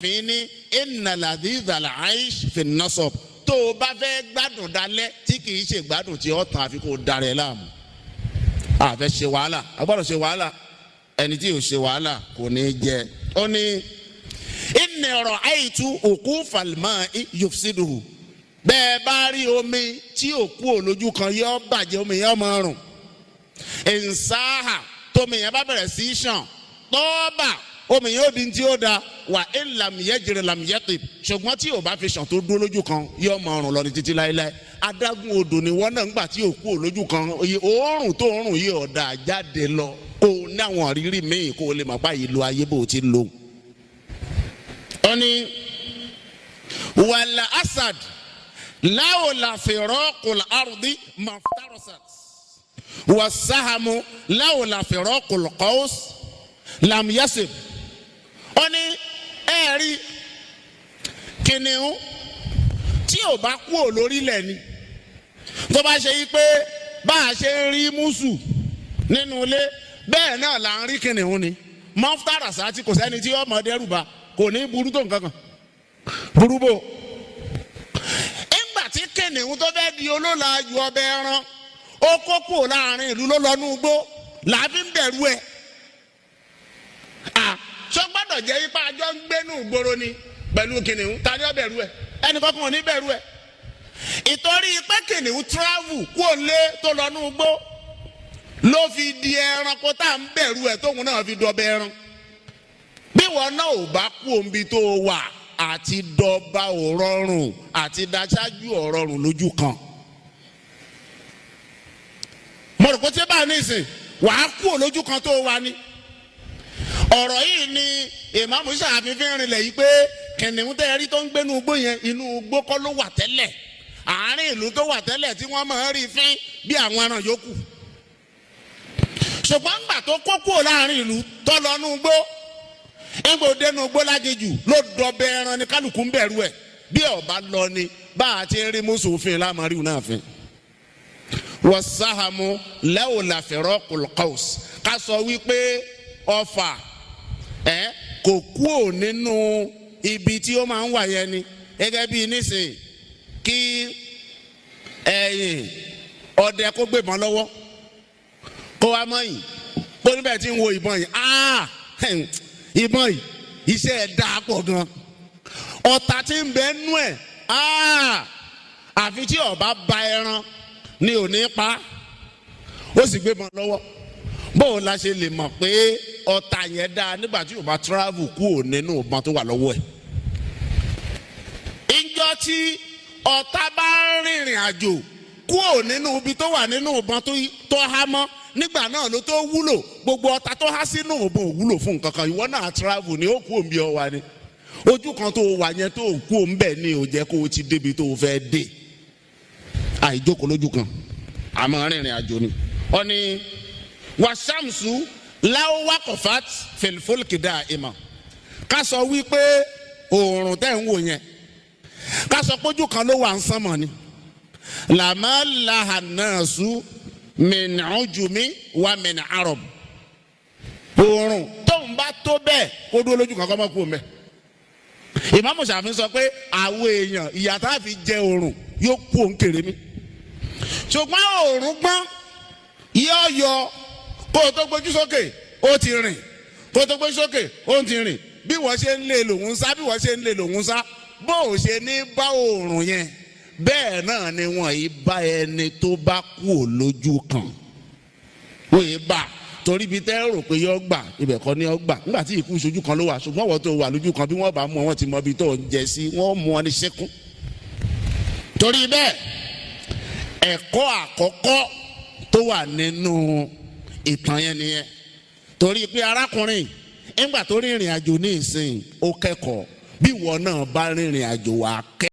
fi ní inna ladhidhal aish fi nasab tó o bá fẹ́ gbádùn dalẹ̀ tí kì í ṣe gbádùn tí ó tàn àfi kó darẹ̀ láàmú. a fẹ́ ṣe wàhálà a gbọ́dọ̀ ṣe wàhálà ẹni tí yóò ṣe wàhálà kò ní jẹ. ó ní inni ra'aytu uqufal ma'i yufsiduhu. bẹ́ẹ̀ bá rí omi tí òkú olójú kan yọ bàjẹ́ omi yẹn máa rùn. ìnsáhà tómi yẹn bá bẹ̀rẹ̀ sí í ṣàn tọ́ọ̀bà omi yẹn ó di tí ó da wà lam yajri lam yatib ṣùgbọ́n tí ò bá fi ṣàn tó dúró lójú kan yọ máa rùn lọ ní títí láéláé. adágún odò ni wọ́n náà ń gbà tí òkú olójú kan òórùn tó òórùn yìí ọ̀dà jáde lọ kó o ní àwọn rírí míì kó o lè mọ̀ pa ìlú ayé bó o ti lò. ó ní wàlà asad láwòlà firaqul ardi maftarasat wàsáhàmù láwòlà firaqul qaws lam yasib. ó ní ẹ̀rí kìnìún tí ò bá kú ò lórílẹ̀ ni tó bá ṣe yí pé bá a ṣe ń rí mùsù nínú ilé bẹ́ẹ̀ náà là ń rí kìnìún ni mọ́fútàràsá tí kò sẹ́ni tí ọmọ dẹ́rù bá kò ní burú tó nǹkan kan burú bò. ìgbà tí kìnìún tó fẹ́ di olólàájú ọbẹ̀ ẹran ó kó kúrò láàrin ìlú ló lọ ní ugbó làbí ń bẹ̀rù ẹ̀. sọ gbọ́dọ̀ jẹ́ ipá àjọ ń gbénú ìgboro ni pẹ̀lú kìnìún tani ó bẹ̀rù ẹ̀ ẹnì kankan ò ní bẹ̀rù ẹ̀. ìtorí pé kìnìún travel kú òǹlé tó lọ ní ugbó ló fi di ẹranko tá à ń bẹ̀rù ẹ̀ tóun náà fi dọ̀bẹ̀ ẹran. bí wọn náà ò bá kú òǹbi tó wà àti dọba ò rọrùn àti dáṣáájú ò rọrùn lójú kan. mo rò pé tí bá a ní ìsìn wàá kú òlójú kan tó wà ní. ọ̀rọ̀ yìí ni ìmáàmù ṣàfihàn rinlẹ̀ yìí pé kìnìún tẹ́ rí tó ń gbénú igbó yẹn inú igbó kọ́ ló wà tẹ́lẹ̀ àárín ìlú tó wà tẹ́lẹ̀ tí wọ́n máa ń rí fín bí àwọn ẹran yòókù. ṣùgbọ́n ńgbà tó kó kúrò láàrin ìlú tó lọ nú igbó ńgbò dénú igbó lájejù ló dọbẹ ẹran ní kálukú ń bẹ̀rù ẹ̀ bí ọba lọ ni bá a ti rí mùsùlùmí lámàríù náà fín. wasahamu lawla firaqul qaws ká sọ wípé ọfà kò kúò nínú ibi tí ó máa ń wà yẹn ni gẹ́gẹ́ bí nísìnyí kí ẹ̀yìn ọdẹ kó gbébọn lọ́wọ́ kó wá mọ́yìn kó níbẹ̀ tí ń wo ìbọn yìí ìbọn yìí iṣẹ́ ẹ̀ dáa pọ̀ gan ọ̀tá tí ń bẹ nú ẹ̀ àfi tí ọba ba ẹran ni ò ní pa ó sì gbébọn lọ́wọ́ bóun la ṣe lè mọ̀ pé ọ̀tá yẹn dáa nígbà tí ọba travel kúò nínú ìbọn tó wà lọ́wọ́ ẹ̀. ìjọ tí ọ̀tá bá rìnrìn àjò kúò nínú ibi tó wà nínú ìbọn tó há mọ́ nígbà náà ló tó wúlò gbogbo ọ̀tá tó há sínú ìbọn ò wúlò fún nǹkan kan ìwọ náà travel ni ó kú òǹbí ọwà ni ojú kan tó wà yẹn tó kú òǹbẹ̀ ni ò jẹ́ kó o ti débi tó o fẹ́ dé àìjókòó lójú kan àmọ́ rìnrìn àjò ni. ó ní wàṣàmùsù láwọ́wákọ̀fàt fèlfólkìdá ìmọ̀ ká sọ wípé oòrùn tẹ̀ ń wò yẹn ká sọ pójú kan ló wà ń sánmọ̀ ni làmàlàhànàṣù mìnàjùmí wà mìnà àrọ̀b oòrùn tóun bá tó bẹ́ẹ̀ kó dúró lójú kan kọ́ mọ́ kú mẹ́. ìmáàmù Ṣàfi'í sọ pé àwọn èèyàn ìyà tá a fi jẹ oòrùn yóò kú òǹkèrè mi ṣùgbọ́n oòrùn gbọ́n yóò yọ kó o tó gbójú sókè ó ti rìn kó o tó gbójú sókè ó ti rìn bí wọ́n ṣe ń lé lòun sá bí wọ́n ṣe ń lé lòun sá bó o ṣe ní bá oòrùn yẹn bẹ́ẹ̀ náà ni wọ́n yìí bá ẹni tó bá kú ò lójú kan wọ́n yìí bá torí ibi tẹ́ rò pé yọ gbà ibẹ̀ kọ́ ni yọ gbà nígbà tí ìkú ìṣojú kan ló wà ṣùgbọ́n wọ́n tó wà lójú kan bí wọ́n bá mú wọn ti mọ ibi tó ń jẹ sí wọ́n mú wọn ní ṣẹ́kún. torí bẹ́ẹ̀ ẹ̀kọ́ àkọ́kọ́ tó wà nínú ìtàn yẹn nìyẹn torí pé arákùnrin nígbà tó rìnrìn àjò ní ìsìn ó kẹ́kọ̀ọ́ bí ìwọ náà bá rìnrìn àjò wà á kẹ́